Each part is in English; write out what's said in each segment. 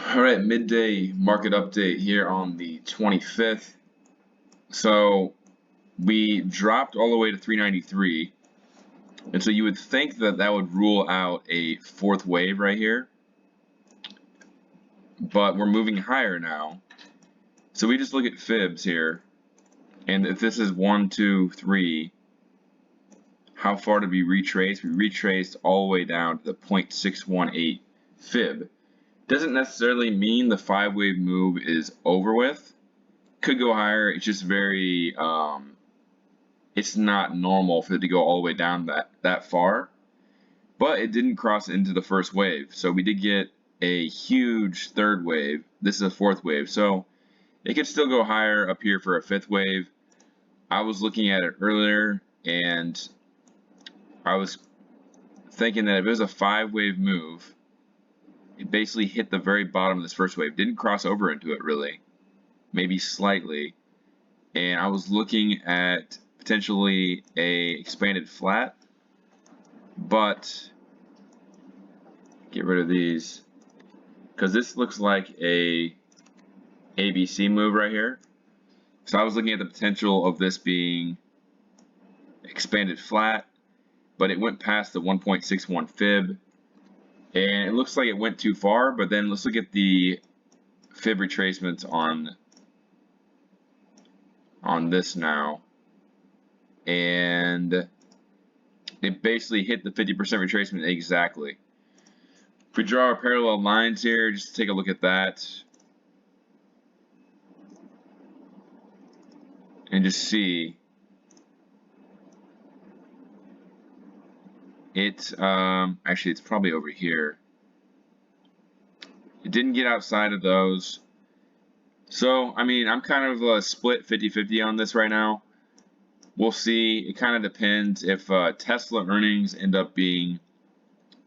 All right, midday market update here on the 25th. So we dropped all the way to 393, and so you would think that that would rule out a fourth wave right here, but we're moving higher now. So we just look at fibs here, and if this is 1, 2, 3, how far did we retrace? We retraced all the way down to the 0.618 fib. Doesn't necessarily mean the 5-wave move is over with. Could go higher. It's just very it's not normal for it to go all the way down that far, but it didn't cross into the first wave, so we did get a huge third wave. This is a fourth wave, so it could still go higher up here for a fifth wave. I was looking at it earlier and I was thinking that if it was a 5-wave move, it basically hit the very bottom of this first wave, didn't cross over into it really, maybe slightly, and I was looking at potentially a expanded flat, but get rid of these because this looks like a ABC move right here. So I was looking at the potential of this being expanded flat, but it went past the 1.61 fib, and it looks like it went too far. But then let's look at the fib retracements on this now, and it basically hit the 50% retracement exactly. If we draw our parallel lines here, just to take a look at that and just see it. Actually, it's probably over here. It didn't get outside of those. So, I mean, I'm kind of split 50-50 on this right now. We'll see. It kind of depends. If Tesla earnings end up being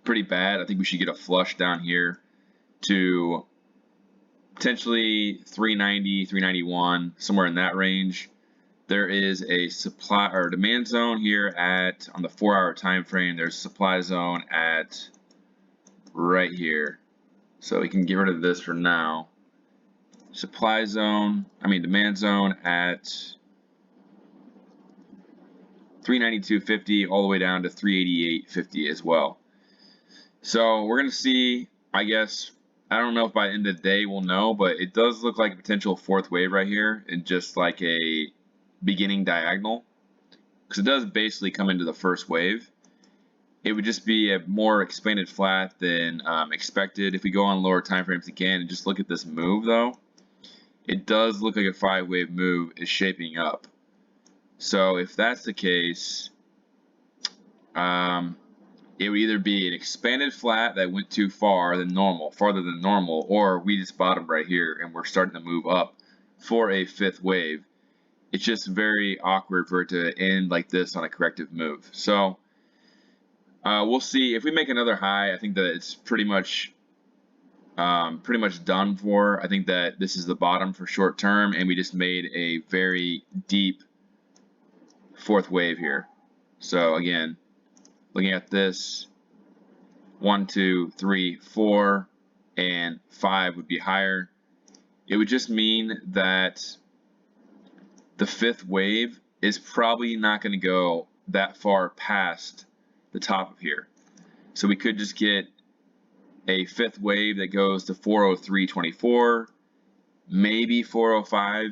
pretty bad, I think we should get a flush down here to potentially 390, 391, somewhere in that range. There is a supply or demand zone here at on the 4-hour time frame. There's a supply zone at right here. So we can get rid of this for now. Supply zone, demand zone at 392.50 all the way down to 388.50 as well. So we're going to see, I guess, I don't know if by the end of the day we'll know, but it does look like a potential fourth wave right here and just like a beginning diagonal, because it does basically come into the first wave. It would just be a more expanded flat than expected. If we go on lower time frames again and just look at this move though, it does look like a 5-wave move is shaping up. So if that's the case, it would either be an expanded flat that went too far than normal, farther than normal, or we just bottomed right here and we're starting to move up for a fifth wave. It's just very awkward for it to end like this on a corrective move. So we'll see. If we make another high, I think that it's pretty much done for. I think that this is the bottom for short term, and we just made a very deep fourth wave here. So again, looking at this, 1, 2, 3, 4, and 5 would be higher. It would just mean that the fifth wave is probably not going to go that far past the top of here. So we could just get a fifth wave that goes to 403.24, maybe 405,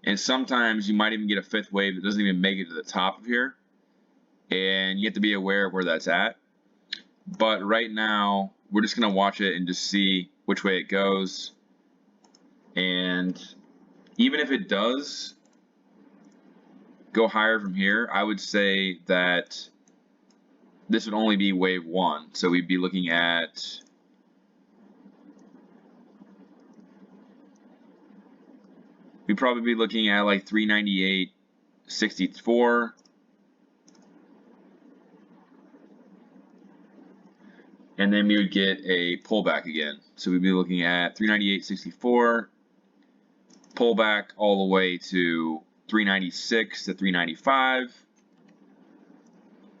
and sometimes you might even get a fifth wave that doesn't even make it to the top of here, and you have to be aware of where that's at. But right now we're just going to watch it and just see which way it goes, and even if it does go higher from here, I would say that this would only be wave 1. So we'd be looking at we'd probably be looking at like 398.64, and then we would get a pullback again. So we'd be looking at 398.64, pullback all the way to 396 to 395,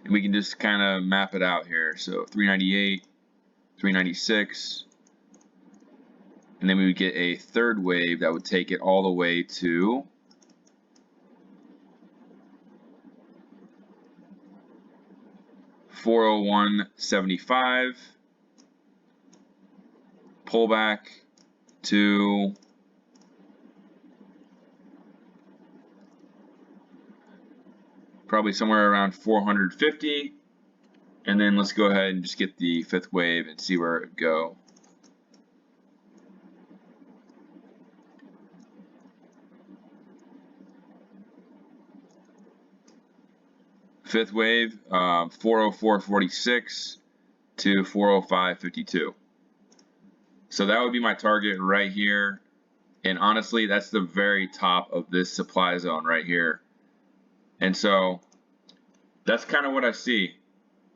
and we can just kind of map it out here. So 398, 396, and then we would get a third wave that would take it all the way to $401.75, pull back to probably somewhere around 450, and then let's go ahead and just get the fifth wave and see where it would go. Fifth wave, 404.46 to 405.52. So that would be my target right here. And honestly, that's the very top of this supply zone right here. And so that's kind of what I see.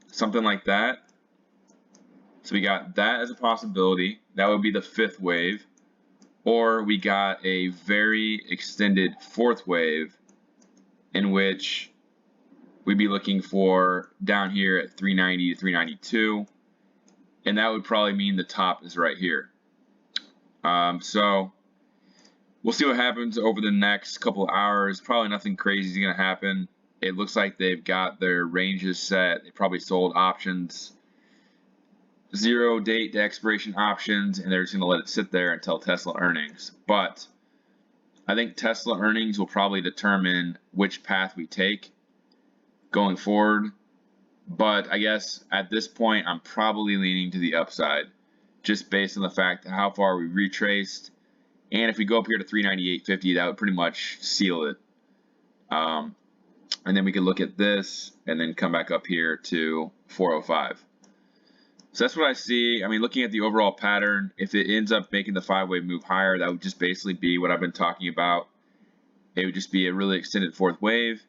Something like that. So we got that as a possibility. That would be the fifth wave. Or we got a very extended fourth wave in which we'd be looking for down here at 390 to 392. And that would probably mean the top is right here. So we'll see what happens over the next couple of hours. Probably nothing crazy is going to happen. It looks like they've got their ranges set. They probably sold options, 0 date to expiration options, and they're just going to let it sit there until Tesla earnings. But I think Tesla earnings will probably determine which path we take going forward. But I guess at this point, I'm probably leaning to the upside, just based on the fact how far we retraced. And if we go up here to 398.50, that would pretty much seal it. And then we can look at this and then come back up here to 405. So that's what I see. I mean, looking at the overall pattern, if it ends up making the 5-wave move higher, that would just basically be what I've been talking about. It would just be a really extended fourth wave.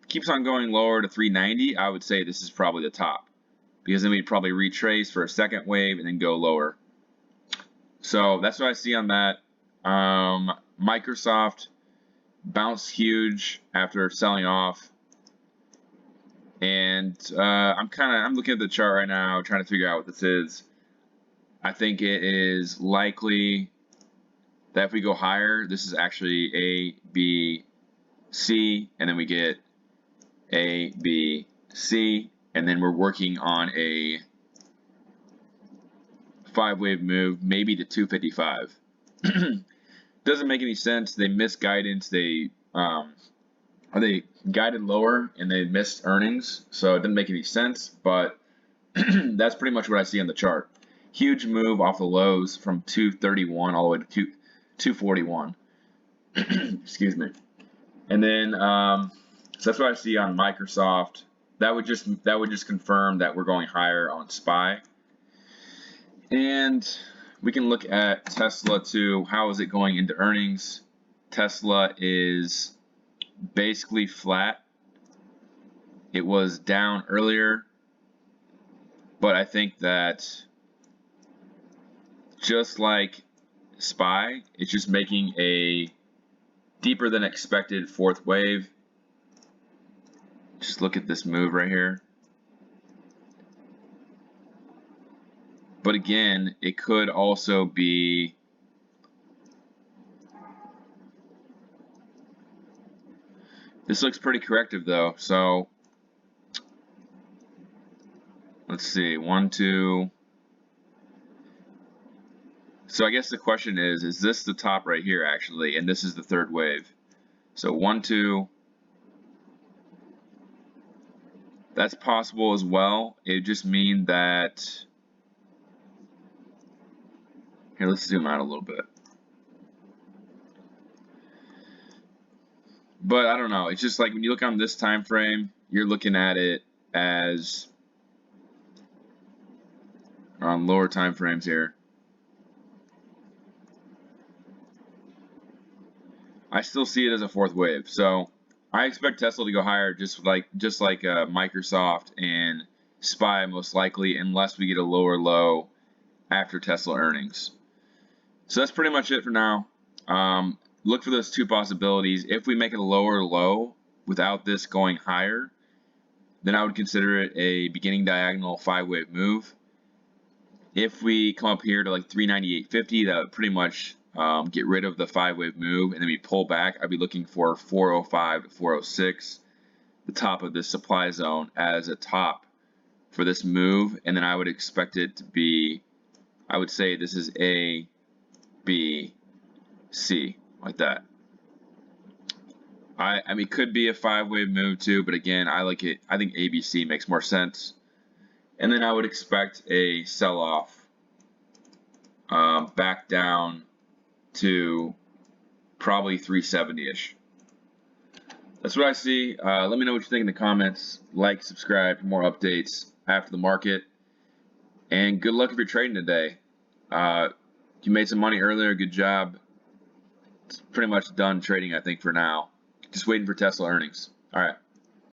Keeps on going lower to 390, I would say this is probably the top, because then we'd probably retrace for a second wave and then go lower. So that's what I see on that. Microsoft bounced huge after selling off, and I'm looking at the chart right now trying to figure out what this is. I think it is likely that if we go higher, this is actually A, B, C, and then we get A, B, C, and then we're working on a 5-wave move, maybe to 255. Doesn't make any sense. They missed guidance. They guided lower and they missed earnings, so it didn't make any sense. But that's pretty much what I see on the chart. Huge move off the lows from 231 all the way to 241. Excuse me. And then so that's what I see on Microsoft. That would just confirm that we're going higher on SPY. And we can look at Tesla too. How is it going into earnings? Tesla is basically flat. It was down earlier, but I think that just like SPY, it's just making a deeper than expected fourth wave. Just look at this move right here. But again, it could also be this looks pretty corrective though. So let's see, 1, 2. So I guess the question is this the top right here actually? And this is the third wave. So 1, 2. That's possible as well. It just mean that, here, let's zoom out a little bit. But I don't know. It's just like when you look on this time frame, you're looking at it as on lower time frames here. I still see it as a fourth wave. So I expect Tesla to go higher, just like Microsoft and SPY most likely, unless we get a lower low after Tesla earnings. So that's pretty much it for now. Look for those two possibilities. If we make it a lower low without this going higher, then I would consider it a beginning diagonal 5-wave move. If we come up here to like 398.50, that would pretty much get rid of the 5-wave move, and then we pull back. I'd be looking for 405 to 406, the top of this supply zone, as a top for this move, and then I would expect it to be, I would say this is A, B, C, like that. I mean, it could be a 5-wave move too, but again, I like it. I think ABC makes more sense. And then I would expect a sell-off back down to probably 370-ish. That's what I see. Let me know what you think in the comments. Like, subscribe for more updates after the market. And good luck if you're trading today. You made some money earlier, good job. It's pretty much done trading, I think, for now. Just waiting for Tesla earnings. All right.